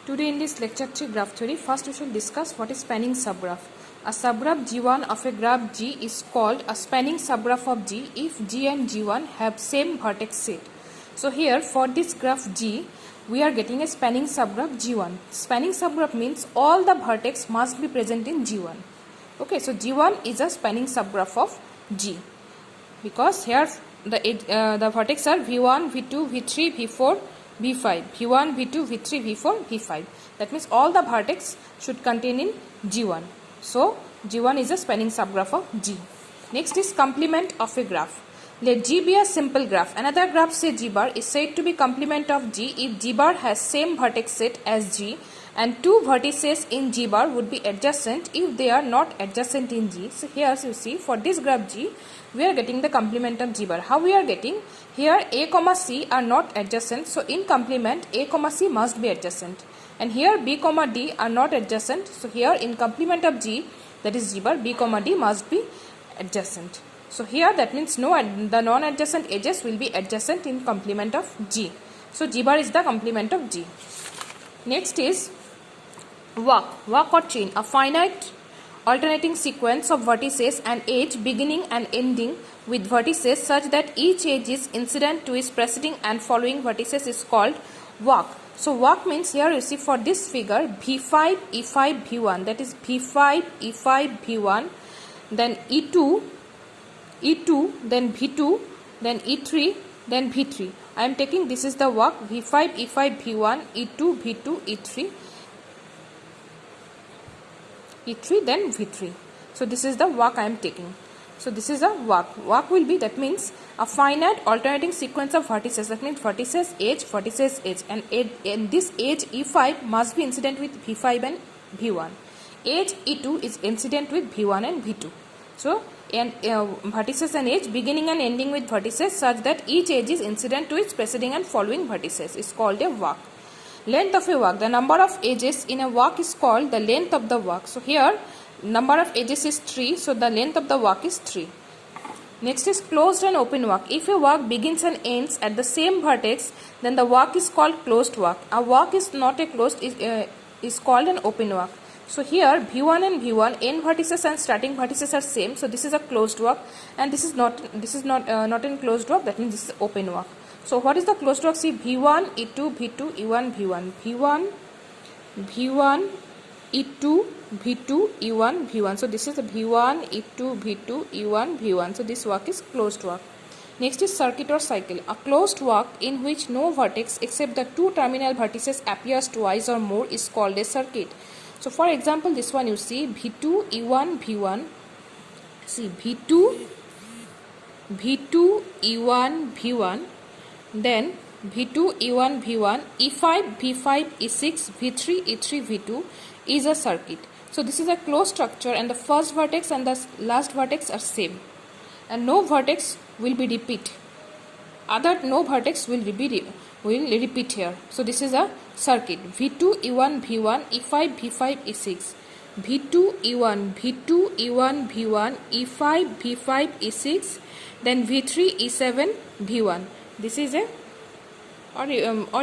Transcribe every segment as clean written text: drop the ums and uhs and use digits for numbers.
Today in this lecture 3 graph theory, first we shall discuss what is spanning subgraph. A subgraph G1 of a graph G is called a spanning subgraph of G if G and G1 have same vertex set. So here for this graph G, we are getting a spanning subgraph G1. Spanning subgraph means all the vertex must be present in G1. Okay, so G1 is a spanning subgraph of G because here the vertex are V1, V2, V3, V4, V5, V1, V2, V3, V4, V5. That means all the vertex should contain in G1. So G1 is a spanning subgraph of G. Next is complement of a graph. Let G be a simple graph. Another graph say G bar is said to be complement of G if G bar has same vertex set as G and two vertices in G bar would be adjacent if they are not adjacent in G. So here you see for this graph G, we are getting the complement of G bar. How we are getting? Here A, C are not adjacent. So in complement A, C must be adjacent. And here B, D are not adjacent. So here in complement of G, that is G bar, B, D must be adjacent. So here that means the non-adjacent edges will be adjacent in complement of G. So G bar is the complement of G. Next is walk or chain, a finite alternating sequence of vertices and edge beginning and ending with vertices such that each edge is incident to its preceding and following vertices is called walk. So walk means here you see for this figure V5, E5, V1, that is V5, E5, V1, then E2, then V2, then E3, then V3. I am taking this is the walk V5, E5, V1, E2, V2, E3, then V3. So this is the walk I am taking. So this is a walk. Walk will be, that means a finite alternating sequence of vertices. That means vertices, edge, and this edge E5 must be incident with V5 and V1. Edge E2 is incident with V1 and V2. So vertices and edge beginning and ending with vertices such that each edge is incident to its preceding and following vertices is called a walk. Length of a walk. The number of edges in a walk is called the length of the walk. So here number of edges is 3. So the length of the walk is 3. Next is closed and open walk. If a walk begins and ends at the same vertex, then the walk is called closed walk. A walk is not a closed is called an open walk. So here V1 and V1 end vertices and starting vertices are same. So this is a closed walk and this is not in closed walk. That means this is open walk. So what is the closed walk? See V1, E2, V2, E1, V1, V1, E2, V2, E1, V1. So this is the V1, E2, V2, E1, V1. So this walk is closed walk. Next is circuit or cycle. A closed walk in which no vertex except the two terminal vertices appears twice or more is called a circuit. So for example, this one you see V2, E1, V1. See V2, E1, V1. Then V2, E1, V1, E5, V5, E6, V3, E3, V2 is a circuit. So this is a closed structure and the first vertex and the last vertex are same. And no vertex will be repeat. No vertex will repeat here. So this is a circuit. V2, E1, V1, E5, V5, E6. V2, E1, V2, E1, V1, E5, V5, E6. Then V3, E7, V1. This is a, or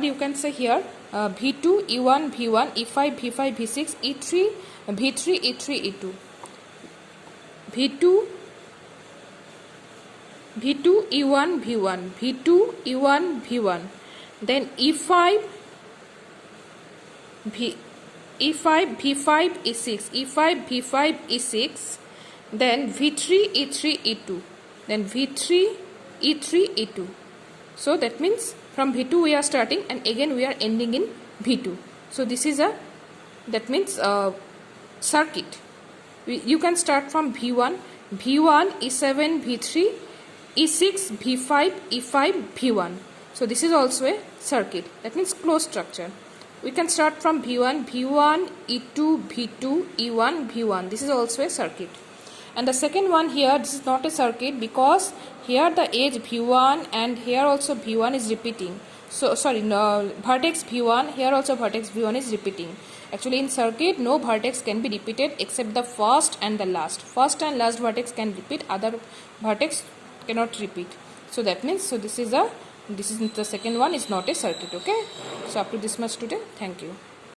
you can say here V2, E1, V1, E5, V5, V6, E3, V3, E3, E2. V2, E1, V1, V2, E1, V1. Then E5, V5, E6, E5, V5, E6. Then V3, E3, E2. Then V3, E3, E2. So that means from V2 we are starting and again we are ending in V2. So this is that means circuit. You can start from V1, E7, V3, E6, V5, E5, V1. So this is also a circuit. That means closed structure. We can start from V1, E2, V2, E1, V1. This is also a circuit. And the second one here, this is not a circuit because here the edge V1 and here also V1 is repeating. So sorry, no, vertex V1, here also vertex V1 is repeating. Actually in circuit no vertex can be repeated except the first and the last. First and last vertex can repeat, other vertex cannot repeat. So that means, so this is the second one is not a circuit. Okay, so up to this much today. Thank you.